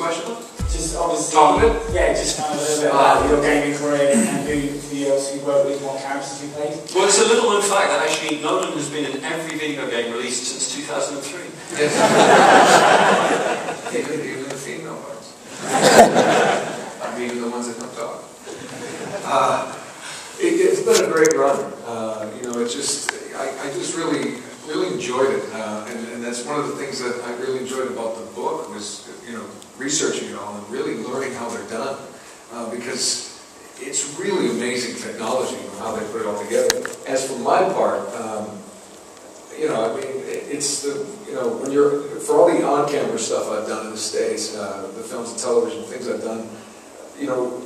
question? Just obviously, Talk a bit? yeah, just kind of a little bit about your gaming career and who else you work with, what characters you played. Well, it's a little known fact that actually Nolan has been in every video game released since 2003. Yes. Even the female ones. I mean, the ones that don't talk. It's been a great run. You know, it just, I just really enjoyed it, and that's one of the things that I really enjoyed about the book was, you know, researching it all and really learning how they're done, because it's really amazing technology and how they put it all together. As for my part, you know, I mean, it's the, you know, when you're, for all the on-camera stuff I've done in the States, the films and television things I've done, you know,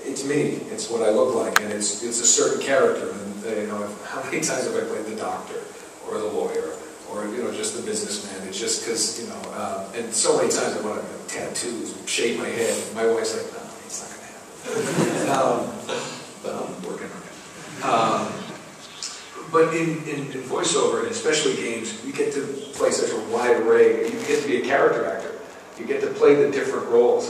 it's me. It's what I look like, and it's a certain character. And you know, how many times have I played the doctor or the lawyer or, you know, just the businessman? It's just because, you know, and so many times I want to have tattoos, shave my head. My wife's like, no, it's not going to happen. But I'm working on it. But in voiceover, and especially games, you get to play such a wide array. You get to be a character actor. You get to play the different roles,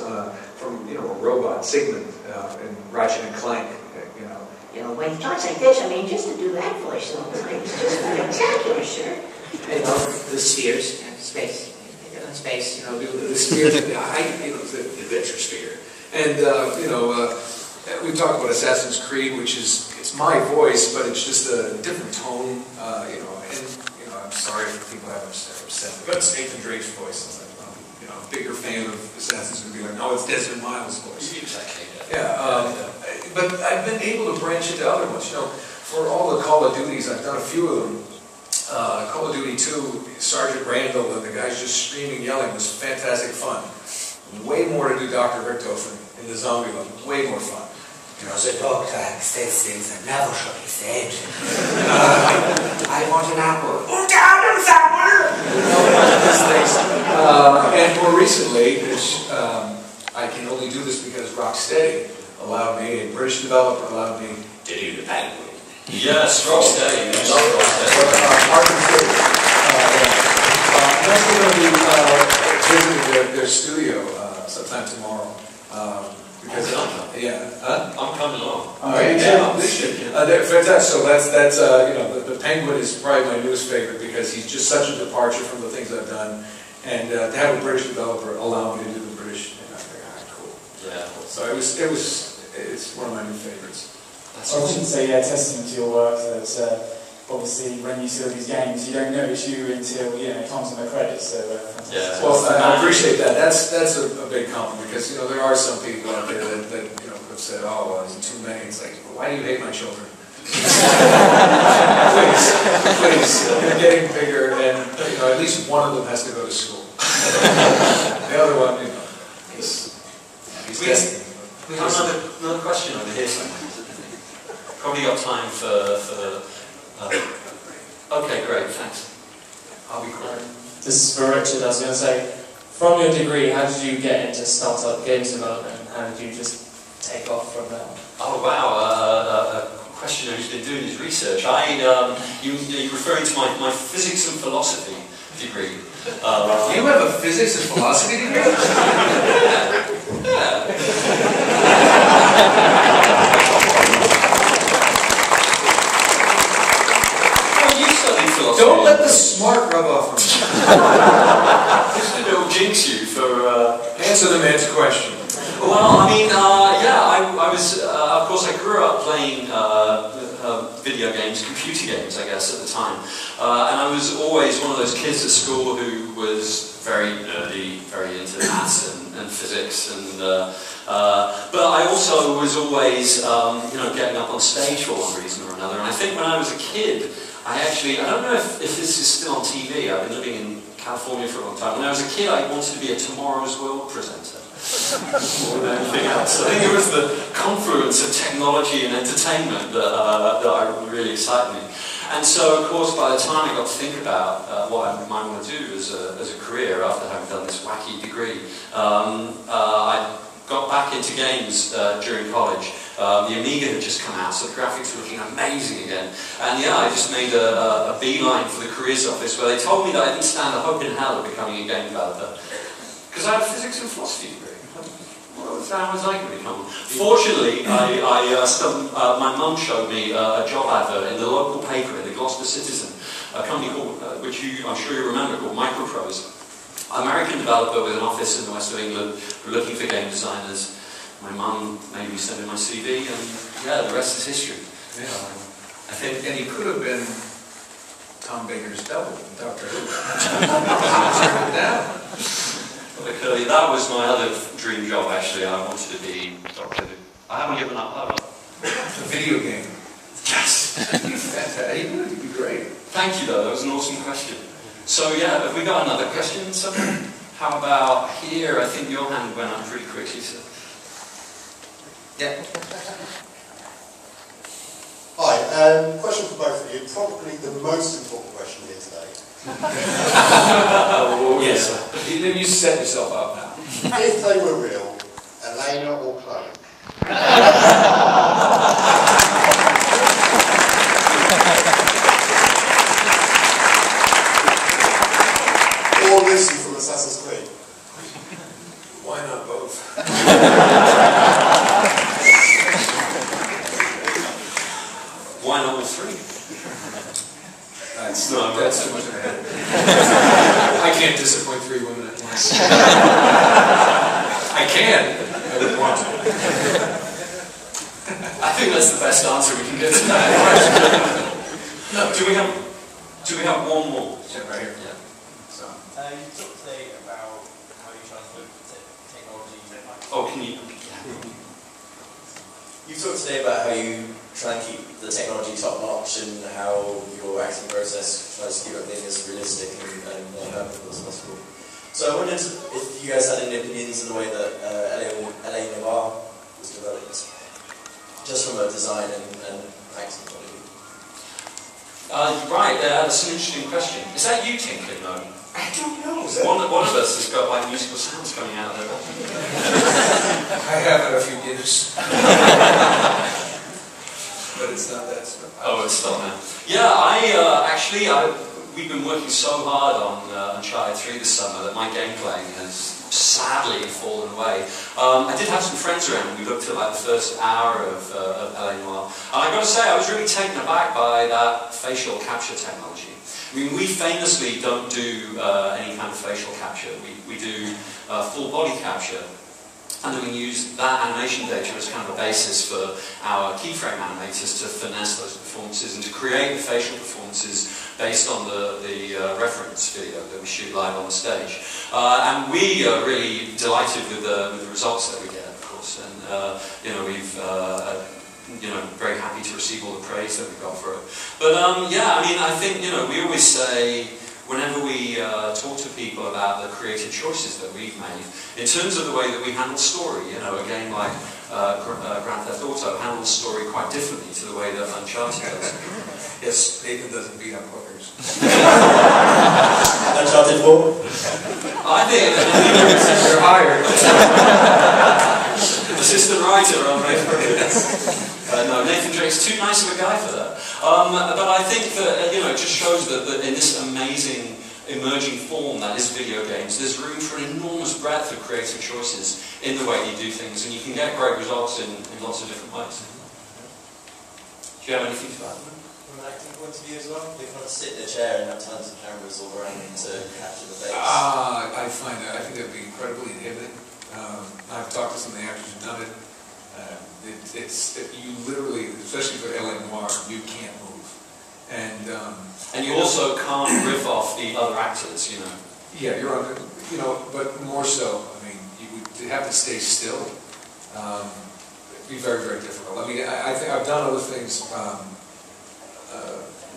from, you know, a robot, Sigmund, and Ratchet and Clank, you know. You know, when he talks like this, I mean, just to do that voice all the time, it's just spectacular, sure. You know, the spheres, space, you know, the spheres, you know, the adventure sphere. And, you know, we talked about Assassin's Creed, which is, it's my voice, but it's just a different tone, you know, and, you know, I'm sorry if people have upset, but it's Nathan Drake's voice. You know, a bigger fan of Assassin's going to be like, no, it's Desmond Miles' voice. Exactly. Yeah, but I've been able to branch into other ones. You know, for all the Call of Duties, I've done a few of them. Call of Duty 2, Sergeant Randall and the guys just screaming, yelling was fantastic fun. Way more to do Dr. Richtofen in the zombie one. Way more fun. You know, the doctor says things and never shook his head. I want an apple. Oh, down an apple! And more recently, which I can only do this because Rocksteady allowed me, a British developer allowed me to do the Penguin. Yes, Rocksteady. I love Rocksteady. I'm actually going to be visiting their studio sometime tomorrow. Because, I'm coming along. Yeah, they're fantastic. So that's you know, the Penguin is probably my newest favorite because he's just such a departure from the things I've done, and to have a British developer allow me to do the British, and I think, cool. Yeah. So it's one of my new favorites. I shouldn't say, yeah, testament to your work that obviously when you see all these games, you don't know it's you until, you know, it comes in the credits. So yeah. Well, I appreciate that. That's a big compliment because, you know, there are some people out there that you know, have said, oh, well, there's too many. It's like, well, why do you hate my children? please, they're getting bigger, and, you know, at least one of them has to go to school. The other one, you know, he's destined. We have another question over here somewhere. Probably got time for okay, great, thanks. I'll be quiet. This is for Richard. I was going to say, from your degree, how did you get into startup games development? How did you just take off from there? Oh wow, a questioner who's been doing his research. You're referring to my physics and philosophy degree. You have a physics and philosophy degree? Yeah. Don't let the smart rub off on you. It'll jinx you for... Answer the man's question. Well, I mean, yeah, I was, of course, I grew up playing video games, computer games, I guess, at the time. And I was always one of those kids at school who was very nerdy, very into maths and physics. But I also was always, you know, getting up on stage for one reason or another. And I think when I was a kid, I don't know if this is still on TV. I've been living in California for a long time. When I was a kid, I wanted to be a Tomorrow's World presenter. More than anything else. I think it was the confluence of technology and entertainment that really excited me. And so, of course, by the time I got to think about what I might want to do as a career after having done this wacky degree, I got back into games during college. The Amiga had just come out, so the graphics were looking amazing again. And yeah, I just made a beeline for the careers office where they told me that I didn't stand a hope in hell of becoming a game developer. Because Because I have a physics and philosophy degree. How was I going to become? Fortunately, my mum showed me a job advert in the local paper, in the Gloucester Citizen, a company called, which I'm sure you remember, called Microprose. An American developer with an office in the west of England, who were looking for game designers. My mum made me send in my CV, and yeah, the rest is history. Yeah. And he could have been Tom Baker's double in Doctor Who. Turned it down. Because that was my other dream job, actually. I wanted to be Doctor Who. I haven't given up, have I? A video game. Yes! Fantastic. You'd be great. Thank you, though. That was an awesome question. So, yeah, have we got another question? Someone? How about here? I think your hand went up pretty quickly, sir. Yeah. Hi, question for both of you. Probably the most important question here today. Oh, yes. Then you set yourself up now. If they were real, Elena or Chloe? Or Lucy from Assassin's Creed? Why not both? Why not all three? That's too much of a headache. I can't disappoint 3 women at once. I can. I would want to. I think that's the best answer we can get to that. No, do we have one more? Yeah, right here. Yeah. So. You talked today about how you translate technology. Oh, can you? You talked today about how you try and keep the technology top notch and how your acting process tries to keep everything as realistic and perfect as possible. So I wondered if you guys had any opinions on the way that LA Noir was developed, just from a design and acting point of view. Right, that's an interesting question. Is that you tinkling, though? I don't know. One of us has got like musical sounds coming out of there. I have had a few Guinness. But it's not that stuff. Oh, it's not now. Yeah, we've been working so hard on Uncharted 3 this summer that my gameplay has sadly fallen away. I did have some friends around and we looked at like the first hour of LA Noir. And I got to say, I was really taken aback by that facial capture technology. I mean, we famously don't do any kind of facial capture. We do full body capture. And then we use that animation data as kind of a basis for our keyframe animators to finesse those performances and to create the facial performances based on the reference video that we shoot live on the stage. And we are really delighted with the results that we get, of course. And we've very happy to receive all the praise that we got for it. But yeah, I mean, I think we always say, whenever we talk to people about the creative choices that we've made, in terms of the way that we handle story, a game like Grand Theft Auto handles story quite differently to the way that Uncharted does. Yes, Nathan doesn't beat up hookers. Uncharted 4? I think you're hired. Assistant writer on no, Nathan Drake's too nice of a guy for that. But I think that it just shows that in this amazing emerging form that is video games, there's room for an enormous breadth of creative choices in the way you do things, and you can get great results in lots of different ways. Do you have anything to add? From an acting point of view as well, they kind of sit in a chair and have tons of cameras all around to capture the face. I think that would be incredibly inhibiting. I've talked to some of the actors who've done it. You literally, especially for LA Noir, you can't move. And you also can't riff off the other actors, Yeah, you're on, but more so. I mean, you would have to stay still. It'd be very, very difficult. I mean, I think I've done other things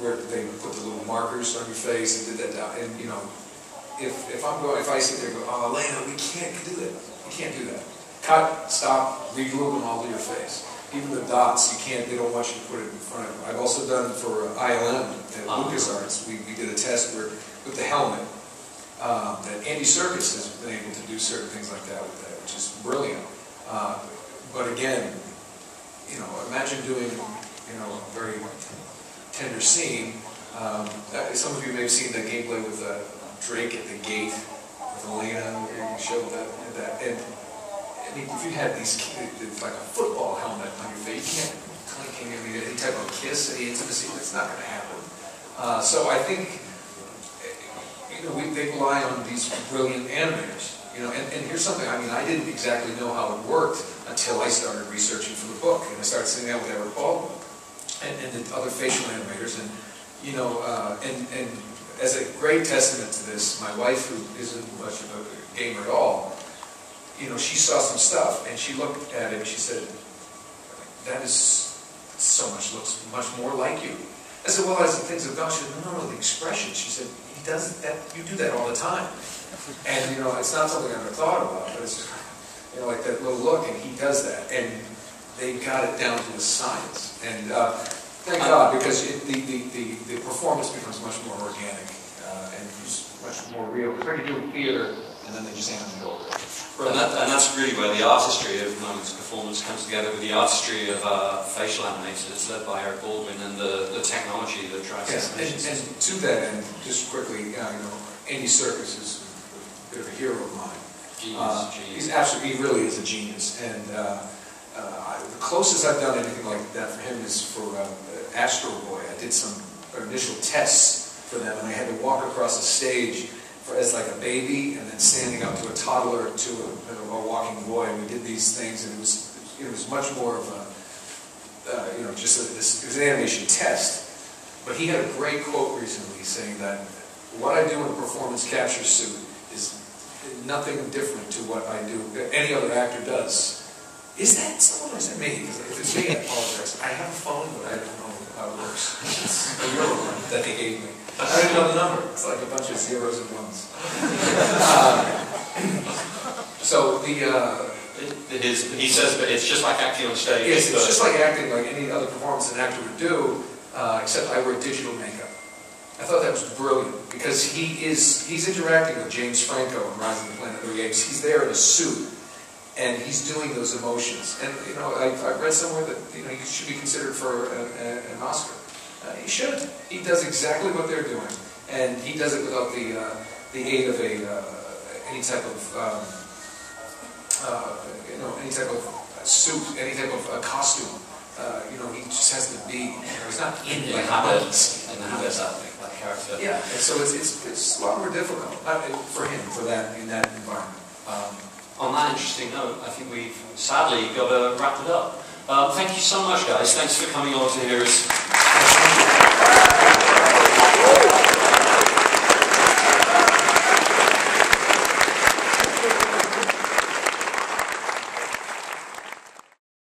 where they put the little markers on your face and did that down. And if I sit there and go, oh, Elena, we can't do that. You can't do that. Cut, stop, reglue them all to your face. Even the dots, they don't want you to put it in front of them. I've also done for ILM at LucasArts, we did a test where, with the helmet, that Andy Serkis has been able to do certain things like that with that, which is brilliant. But again, imagine doing, a very tender scene. Some of you may have seen the gameplay with Drake at the gate with Elena. show that. And I mean, if you had these kids, it's like a football helmet on your face, you can't clinking any type of kiss, any intimacy, that's not going to happen. So I think, you know, they rely on these brilliant animators. You know, and here's something, I mean, I didn't exactly know how it worked until I started researching for the book, and I started sitting down with Eric Baldwin and the other facial animators, and, you know, and as a great testament to this, my wife, who isn't much of a gamer at all, you know, she saw some stuff, and she looked at it, and she said, that is looks much more like you. I said, well, as things have gone, she said, no, the expression, she said, he does that, you do that all the time. And, you know, it's not something I ever thought about, but it's, you know, like that little look, and he does that, and they got it down to a science. And thank God, because the performance becomes much more organic, and it's much more real. It's like you do theater, and then they just animate over it. And that's really where the artistry of Nolan's performance comes together with the artistry of facial animators led by Eric Baldwin and the technology that drives animations. And to that end, just quickly, you know, Andy Serkis is a bit of a hero of mine. Genius. He's absolutely, he really is a genius. And the closest I've done anything like that for him is for Astro Boy. I did some initial tests for them, and I had to walk across a stage as like a baby, and then standing up to a toddler, to a walking boy, and we did these things, and it was much more of a, you know, just it was an animation test. But he had a great quote recently saying that what I do in a performance capture suit is nothing different to what I do, any other actor does. Is that someone? Is it me? Because if it's me, I apologize. I have a phone, but I don't know how it works. It's a Euro one that they gave me. I don't even know the number. It's like a bunch of zeros and ones. So he says that it's just like acting on stage. Yes, it's just like acting, like any other performance an actor would do, except I wear digital makeup. I thought that was brilliant because he's interacting with James Franco in Rise of the Planet of the Apes. He's there in a suit, and he's doing those emotions. And you know, I read somewhere that you know he should be considered for an Oscar. He should. He does exactly what they're doing, and he does it without the aid of any type of you know, any type of suit, any type of costume. You know, he just has to be. You know, he's not in like monkeys. And habits that character. Yeah, and so it's a lot more difficult for him in that environment. On that interesting note, I think we've sadly got to wrap it up. Thank you so much, guys. Thanks for coming on to hear us.